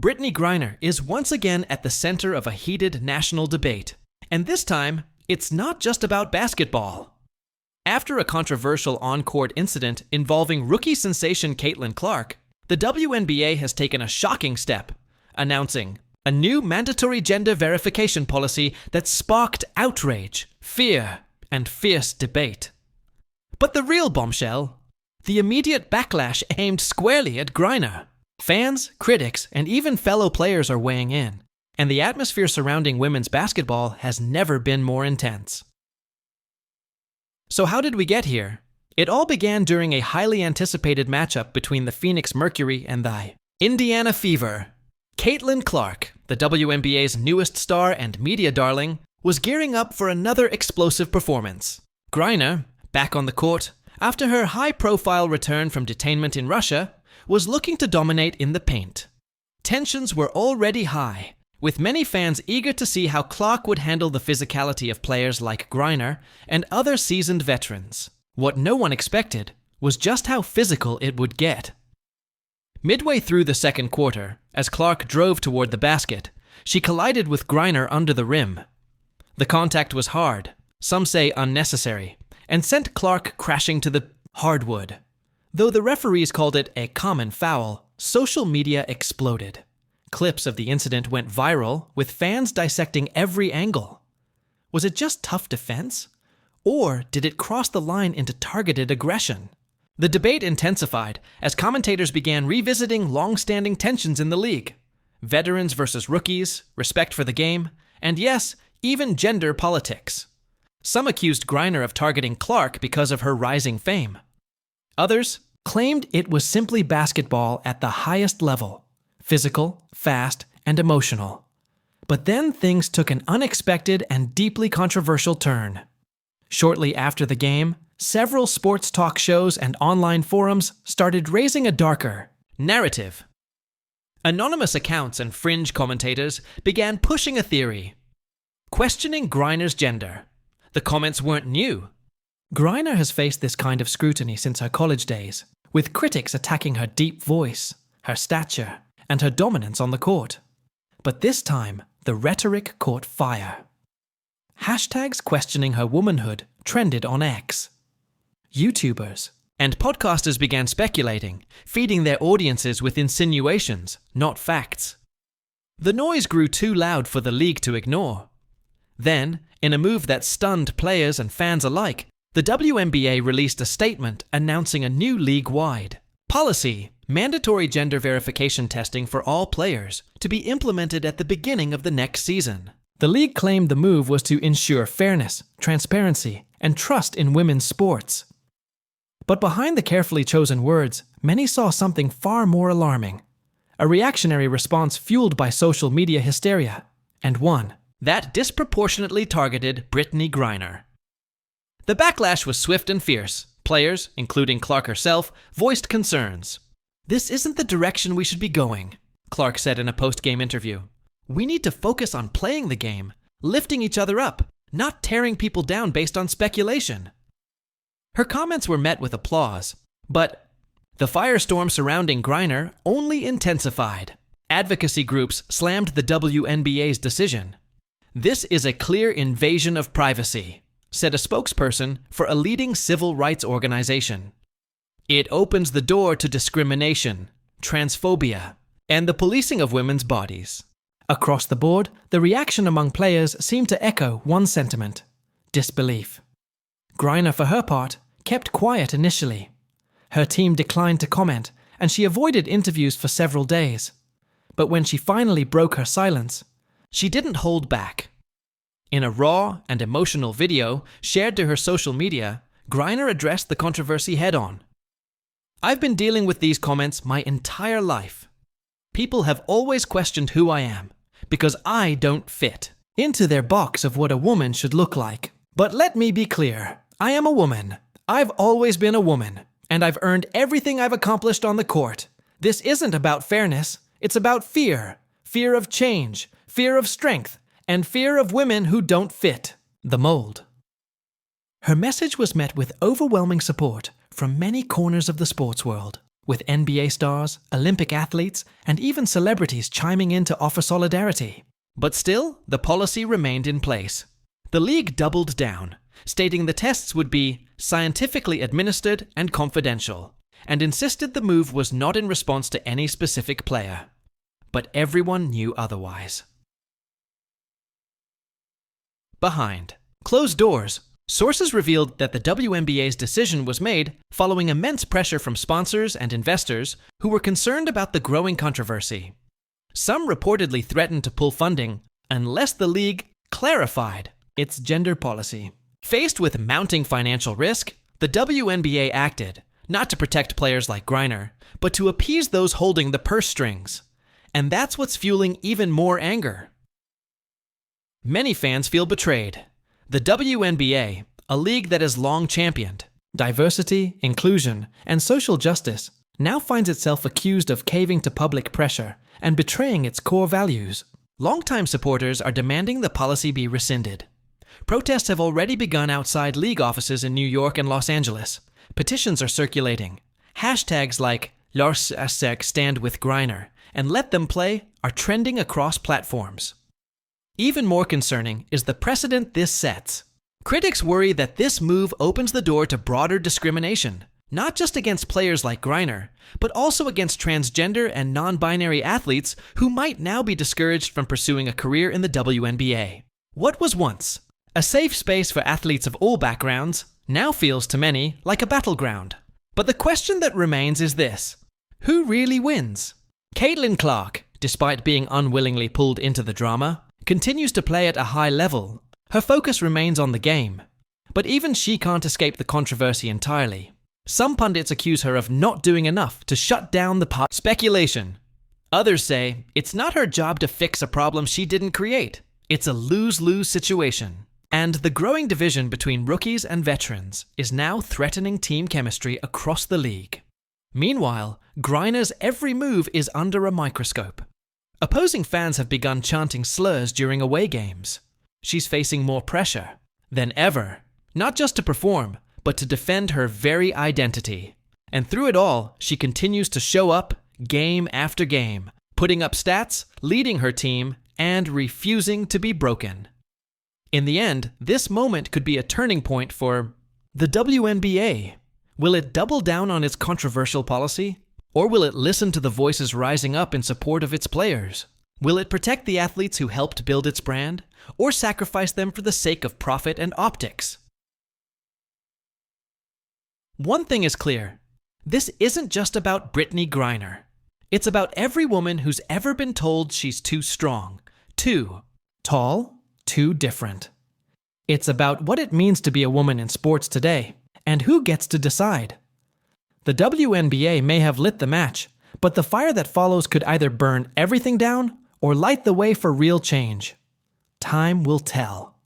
Brittney Griner is once again at the center of a heated national debate. And this time, it's not just about basketball. After a controversial on-court incident involving rookie sensation Caitlin Clark, the WNBA has taken a shocking step, announcing a new mandatory gender verification policy that sparked outrage, fear, and fierce debate. But the real bombshell? The immediate backlash aimed squarely at Griner. Fans, critics, and even fellow players are weighing in, and the atmosphere surrounding women's basketball has never been more intense. So how did we get here? It all began during a highly anticipated matchup between the Phoenix Mercury and the Indiana Fever. Caitlin Clark, the WNBA's newest star and media darling, was gearing up for another explosive performance. Griner, back on the court, after her high-profile return from detainment in Russia, was looking to dominate in the paint. Tensions were already high, with many fans eager to see how Clark would handle the physicality of players like Griner and other seasoned veterans. What no one expected was just how physical it would get. Midway through the second quarter, as Clark drove toward the basket, she collided with Griner under the rim. The contact was hard, some say unnecessary, and sent Clark crashing to the hardwood. Though the referees called it a common foul, social media exploded. Clips of the incident went viral, with fans dissecting every angle. Was it just tough defense? Or did it cross the line into targeted aggression? The debate intensified as commentators began revisiting long-standing tensions in the league. Veterans versus rookies, respect for the game, and yes, even gender politics. Some accused Griner of targeting Clark because of her rising fame. Others claimed it was simply basketball at the highest level, physical, fast, and emotional. But then things took an unexpected and deeply controversial turn. Shortly after the game, several sports talk shows and online forums started raising a darker narrative. Anonymous accounts and fringe commentators began pushing a theory, questioning Griner's gender. The comments weren't new. Griner has faced this kind of scrutiny since her college days, with critics attacking her deep voice, her stature, and her dominance on the court. But this time, the rhetoric caught fire. Hashtags questioning her womanhood trended on X. YouTubers and podcasters began speculating, feeding their audiences with insinuations, not facts. The noise grew too loud for the league to ignore. Then, in a move that stunned players and fans alike, the WNBA released a statement announcing a new league-wide policy, mandatory gender verification testing for all players, to be implemented at the beginning of the next season. The league claimed the move was to ensure fairness, transparency, and trust in women's sports. But behind the carefully chosen words, many saw something far more alarming. A reactionary response fueled by social media hysteria, and one that disproportionately targeted Brittney Griner. The backlash was swift and fierce. Players, including Clark herself, voiced concerns. "This isn't the direction we should be going," Clark said in a post-game interview. "We need to focus on playing the game, lifting each other up, not tearing people down based on speculation." Her comments were met with applause, but the firestorm surrounding Griner only intensified. Advocacy groups slammed the WNBA's decision. "This is a clear invasion of privacy," said a spokesperson for a leading civil rights organization. "It opens the door to discrimination, transphobia, and the policing of women's bodies." Across the board, the reaction among players seemed to echo one sentiment: disbelief. Griner, for her part, kept quiet initially. Her team declined to comment, and she avoided interviews for several days. But when she finally broke her silence, she didn't hold back. In a raw and emotional video shared to her social media, Griner addressed the controversy head-on. "I've been dealing with these comments my entire life. People have always questioned who I am, because I don't fit into their box of what a woman should look like. But let me be clear, I am a woman. I've always been a woman, and I've earned everything I've accomplished on the court. This isn't about fairness, it's about fear. Fear of change, fear of strength, and fear of women who don't fit the mold." Her message was met with overwhelming support from many corners of the sports world. with NBA stars, Olympic athletes, and even celebrities chiming in to offer solidarity. But still, the policy remained in place. The league doubled down, stating the tests would be scientifically administered and confidential, and insisted the move was not in response to any specific player. But everyone knew otherwise. Behind closed doors, sources revealed that the WNBA's decision was made following immense pressure from sponsors and investors who were concerned about the growing controversy. Some reportedly threatened to pull funding unless the league clarified its gender policy. Faced with mounting financial risk, the WNBA acted, not to protect players like Griner, but to appease those holding the purse strings. And that's what's fueling even more anger. Many fans feel betrayed. The WNBA, a league that has long championed diversity, inclusion, and social justice, now finds itself accused of caving to public pressure and betraying its core values. Longtime supporters are demanding the policy be rescinded. Protests have already begun outside league offices in New York and Los Angeles. Petitions are circulating. Hashtags like Lars stand with Griner and Let Them Play are trending across platforms. Even more concerning is the precedent this sets. Critics worry that this move opens the door to broader discrimination, not just against players like Griner, but also against transgender and non-binary athletes who might now be discouraged from pursuing a career in the WNBA. What was once a safe space for athletes of all backgrounds now feels to many like a battleground. But the question that remains is this: who really wins? Caitlin Clark, despite being unwillingly pulled into the drama, continues to play at a high level. Her focus remains on the game. But even she can't escape the controversy entirely. Some pundits accuse her of not doing enough to shut down the speculation. Others say it's not her job to fix a problem she didn't create. It's a lose-lose situation. And the growing division between rookies and veterans is now threatening team chemistry across the league. Meanwhile, Griner's every move is under a microscope. Opposing fans have begun chanting slurs during away games. She's facing more pressure than ever, not just to perform, but to defend her very identity. And through it all, she continues to show up game after game, putting up stats, leading her team, and refusing to be broken. In the end, this moment could be a turning point for the WNBA. Will it double down on its controversial policy? Or will it listen to the voices rising up in support of its players? Will it protect the athletes who helped build its brand, or sacrifice them for the sake of profit and optics? One thing is clear. This isn't just about Brittney Griner. It's about every woman who's ever been told she's too strong, too tall, too different. It's about what it means to be a woman in sports today, and who gets to decide. The WNBA may have lit the match, but the fire that follows could either burn everything down or light the way for real change. Time will tell.